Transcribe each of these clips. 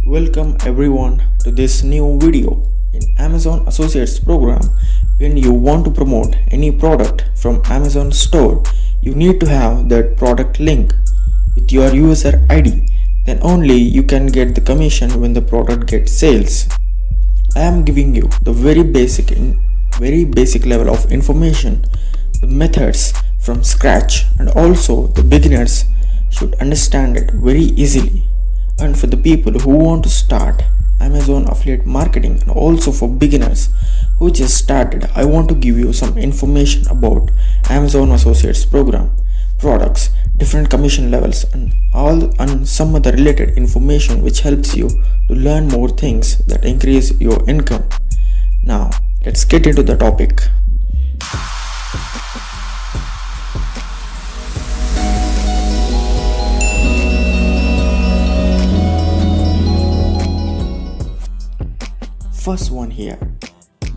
Welcome everyone to this new video. In Amazon Associates program, when you want to promote any product from Amazon store, you need to have that product link with your user ID. Then only you can get the commission when the product gets sales. I am giving you the very basic level of information, the methods from scratch, and also the beginners should understand it very easily. And for the people who want to start Amazon affiliate marketing, and also for beginners who just started, I want to give you some information about Amazon Associates program, products, different commission levels, and some other related information which helps you to learn more things that increase your income. Now let's get into the topic. First one here,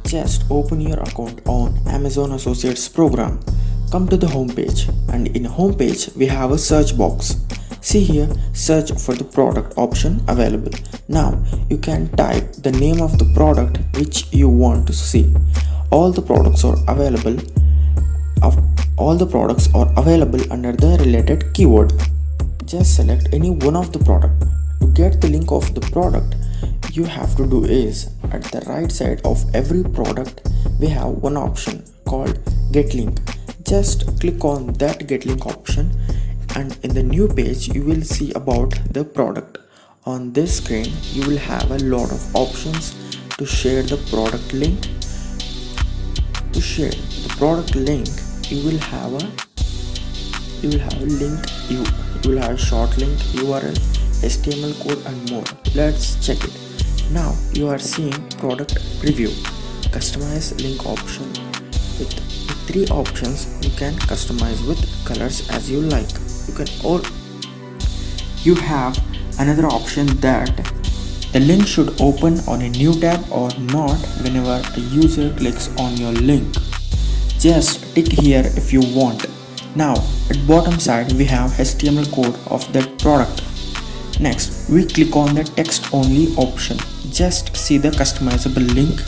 just open your account on Amazon Associates program. Come to the home page, and in home page we have a search box. See here, search for the product option available. Now you can type the name of the product which you want to see. All the products are available under the related keyword. Just select any one of the product. To get the link of the product, you have to do is, at the right side of every product we have one option called get link. Just click on that get link option, and in the new page you will see about the product. On this screen you will have a lot of options to share the product link. To share the product link, you will have a link, you will have a short link, URL, HTML code and more. Let's check it. Now you are seeing product preview, customize link option. With three options you can customize with colors as you like. You have another option that the link should open on a new tab or not whenever a user clicks on your link. Just tick here if you want. Now at bottom side we have HTML code of that product. Next we click on the text only option. Just see the customizable link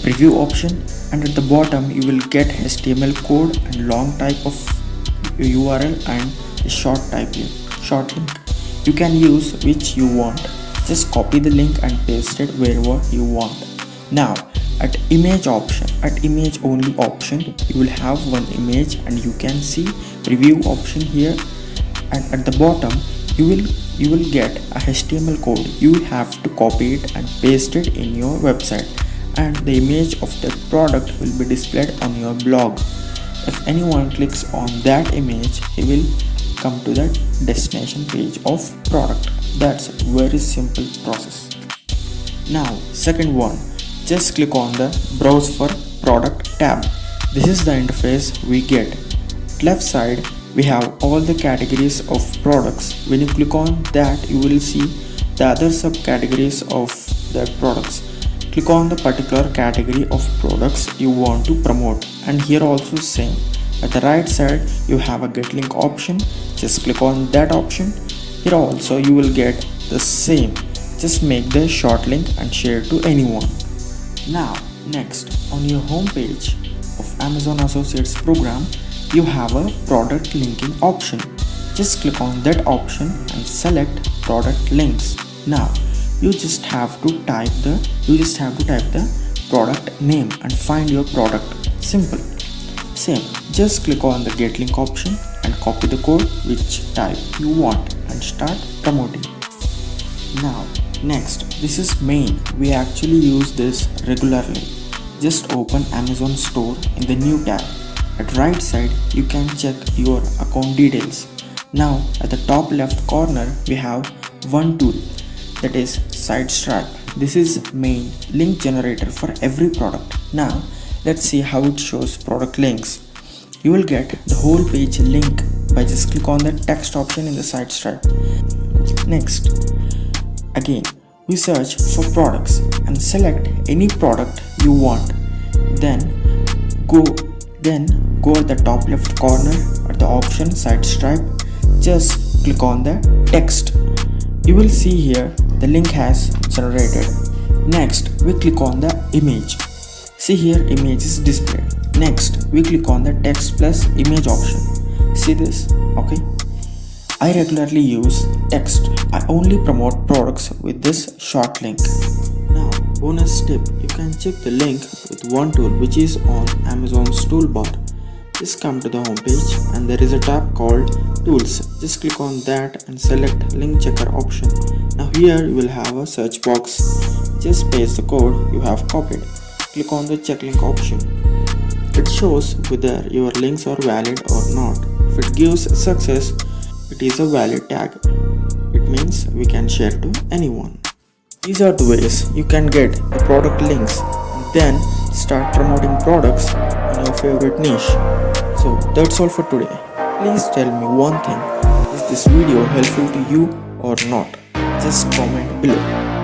preview option, and at the bottom you will get HTML code and long type of URL and a short link. You can use which you want. Just copy the link and paste it wherever you want. Now at image only option you will have one image, and you can see preview option here, and at the bottom you will get a HTML code. You have to copy it and paste it in your website, and the image of that product will be displayed on your blog. If anyone clicks on that image, he will come to that destination page of product. That's a very simple process. Now second one, just click on the browse for product tab. This is the interface we get. Left side we have all the categories of products. When you click on that, you will see the other subcategories of the products. Click on the particular category of products you want to promote, and here also same. At the right side you have a get link option. Just click on that option. Here also you will get the same. Just make the short link and share to anyone. Now next, on your home page of Amazon Associates program, you have a product linking option. Just click on that option and select product links. Now you just have to type the product name and find your product. Simple. Same, just click on the get link option and copy the code which type you want and start promoting. Now next, this is main. We actually use this regularly. Just open Amazon store in the new tab. At right side you can check your account details. Now at the top left corner we have one tool, that is SiteStripe. This is main link generator for every product. Now let's see how it shows product links. You will get the whole page link by just click on the text option in the SiteStripe. Next, again we search for products and select any product you want. Then go at the top left corner at the option SiteStripe. Just click on the text. You will see here the link has generated. Next, we click on the image. See here, image is displayed. Next, we click on the text plus image option. See this? Okay. I regularly use text. I only promote products with this short link. Now, bonus tip, you can check the link with one tool which is on Amazon's toolbar. Just come to the home page and there is a tab called Tools. Just click on that and select link checker option. Now here you will have a search box. Just paste the code you have copied. Click on the check link option. It shows whether your links are valid or not. If it gives success, it is a valid tag. It means we can share to anyone. These are the ways you can get the product links and then start promoting products in your favorite niche. So that's all for today. Please tell me one thing. Is this video helpful to you or not? Just comment below.